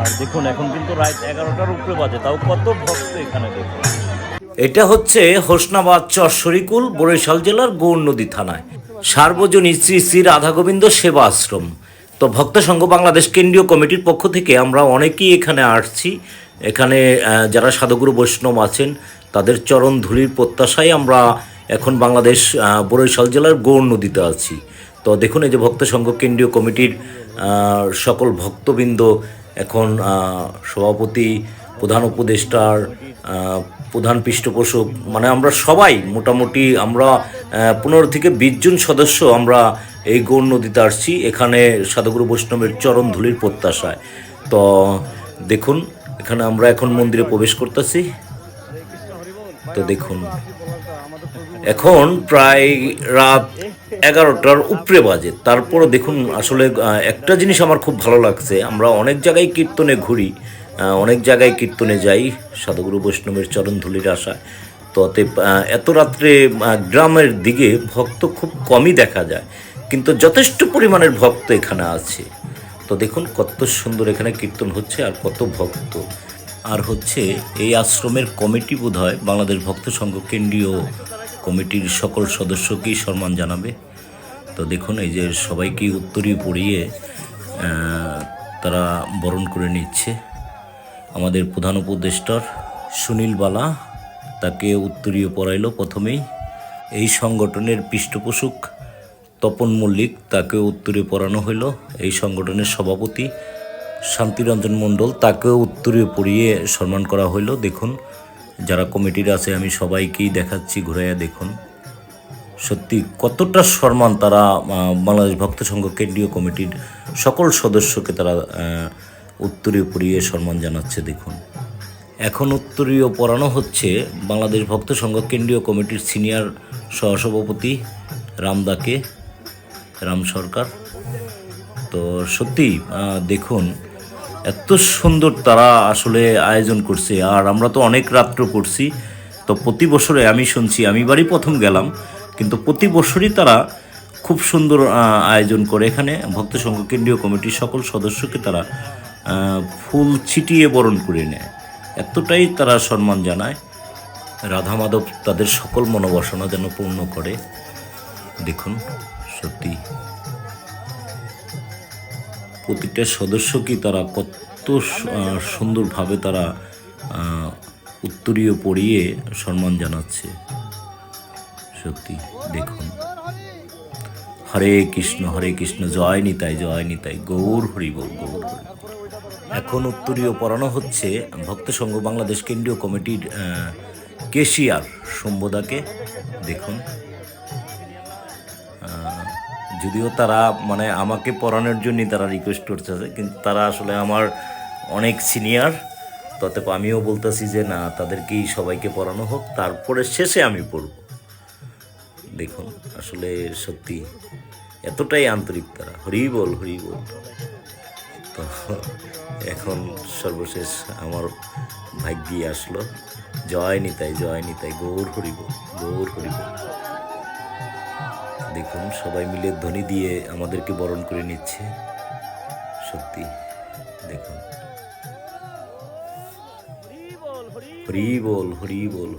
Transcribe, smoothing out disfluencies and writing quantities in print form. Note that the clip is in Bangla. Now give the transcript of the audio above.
আর দেখুন এখন কিন্তু রাত 11টার উপরে বাজে, তাও কত ভক্ত এখানে দেখুন। এটা হচ্ছে হোসনাবাদ চর শরিকুল, বরিশাল জেলার গৌর নদী থানায় সার্বজনীন শ্রী শ্রী রাধা গোবিন্দ সেবা আশ্রম। তো ভক্ত সংঘ বাংলাদেশ কেন্দ্রীয় কমিটির পক্ষ থেকে আমরা অনেকেই এখানে আসছি। এখানে যারা সাধুগুরু বৈষ্ণব আছেন তাদের চরণ ধুলির প্রত্যাশায় আমরা এখন বাংলাদেশ বরিশাল জেলার গৌর নদীতে আছি। তো দেখুন এই যে ভক্ত সংঘ কেন্দ্রীয় কমিটির সকল ভক্তবৃন্দ এখন সভাপতি, প্রধান উপদেষ্টার, প্রধান পৃষ্ঠপোষক, মানে আমরা সবাই মোটামুটি আমরা 15 থেকে 20 জন সদস্য আমরা এই গৌর নদীতে আসছি এখানে সাধুগুরু বৈষ্ণবের চরণ ধুলির প্রত্যাশায়। তো দেখুন এখানে আমরা এখন মন্দিরে প্রবেশ করতেছি। তো দেখুন এখন প্রায় রাত 11টার উপরে বাজে, তারপরে দেখুন আসলে একটা জিনিস আমার খুব ভালো লাগছে, আমরা অনেক জায়গায় কীর্তনে ঘুরি, অনেক জায়গায় কীর্তনে যাই সাধুগুরু বৈষ্ণবের চরণ ধুলির আশায়। তো এত রাত্রে গ্রামের দিকে ভক্ত খুব কমই দেখা যায়, কিন্তু যথেষ্ট পরিমাণের ভক্ত এখানে আছে। তো দেখুন কত সুন্দর এখানে কীর্তন হচ্ছে আর কত ভক্ত। আর হচ্ছে এই আশ্রমের কমিটি বোধহয় বাংলাদেশ ভক্ত সংঘ কেন্দ্রীয় কমিটির সকল সদস্যকেই সম্মান জানাবে। তো দেখুন এই যে সবাইকেই উত্তরীয় পরিয়ে তারা বরণ করে নিচ্ছে। আমাদের প্রধান উপদেষ্টার সুনীল বালা তাকে উত্তরীয় পরাইলো প্রথমেই। এই সংগঠনের পৃষ্ঠপোষক তপন মল্লিক তাকেও উত্তরীয় পরানো হইল। এই সংগঠনের সভাপতি শান্তিরঞ্জন মণ্ডল তাকেও উত্তরীয় পরিয়ে সম্মান করা হইল। দেখুন যারা কমিটির আছে আমি সবাইকেই দেখাচ্ছি ঘুরাইয়া, দেখুন সত্যি কতটা সম্মান তারা বাংলাদেশ ভক্ত সংঘ কেন্দ্রীয় কমিটির সকল সদস্যকে তারা উত্তরীয় পরিয়ে সম্মান জানাচ্ছে। দেখুন এখন উত্তরীয় পরানো হচ্ছে বাংলাদেশ ভক্ত সংঘ কেন্দ্রীয় কমিটির সিনিয়র সহসভাপতি রামদাকে, রাম সরকার। তো সত্যি দেখুন এত সুন্দর তারা আসলে আয়োজন করছে, আর আমরা তো অনেক রাত্র করছি। তো প্রতি বছরে আমি শুনছি, আমি বাড়ি প্রথম গেলাম, কিন্তু প্রতি বছরই তারা খুব সুন্দর আয়োজন করে। এখানে ভক্ত সংঘ কেন্দ্রীয় কমিটির সকল সদস্যকে তারা ফুল ছিটিয়ে বরণ করে নেয়, এতটাই তারা সম্মান জানায়। রাধা মাধব তাদের সকল মনোবাসনা যেন পূর্ণ করে। দেখুন সত্যি প্রতিটা সদস্যকেই তারা কত সুন্দরভাবে তারা উত্তরীয় পরিয়ে সম্মান জানাচ্ছে। সত্যি দেখুন হরে কৃষ্ণ জয় নিতাই গৌর হরি বল, গৌর হরি বল। এখন উত্তরীয় পড়ানো হচ্ছে ভক্ত সংঘ বাংলাদেশ কেন্দ্রীয় কমিটির কেশিয়ার শম্ভদাকে। দেখুন যদিও তারা মানে আমাকে পড়ানোর জন্যই তারা রিকোয়েস্ট করতেছে, কিন্তু তারা আসলে আমার অনেক সিনিয়র। তবে আমিও বলতেছি যে না, তাদেরকেই সবাইকে পড়ানো হোক, তারপরে শেষে আমি পড়ব। দেখুন আসলে সত্যি এতটাই আন্তরিক তারা। হরি বল। তো এখন সর্বশেষ আমার ভাগ্যি আসলো। জয় নিতাই গৌর হরি বল। দেখুন সবাই মিলে ধ্বনি দিয়ে আমাদেরকে বরণ করে নিচ্ছে। সত্যি দেখুন হরি বল।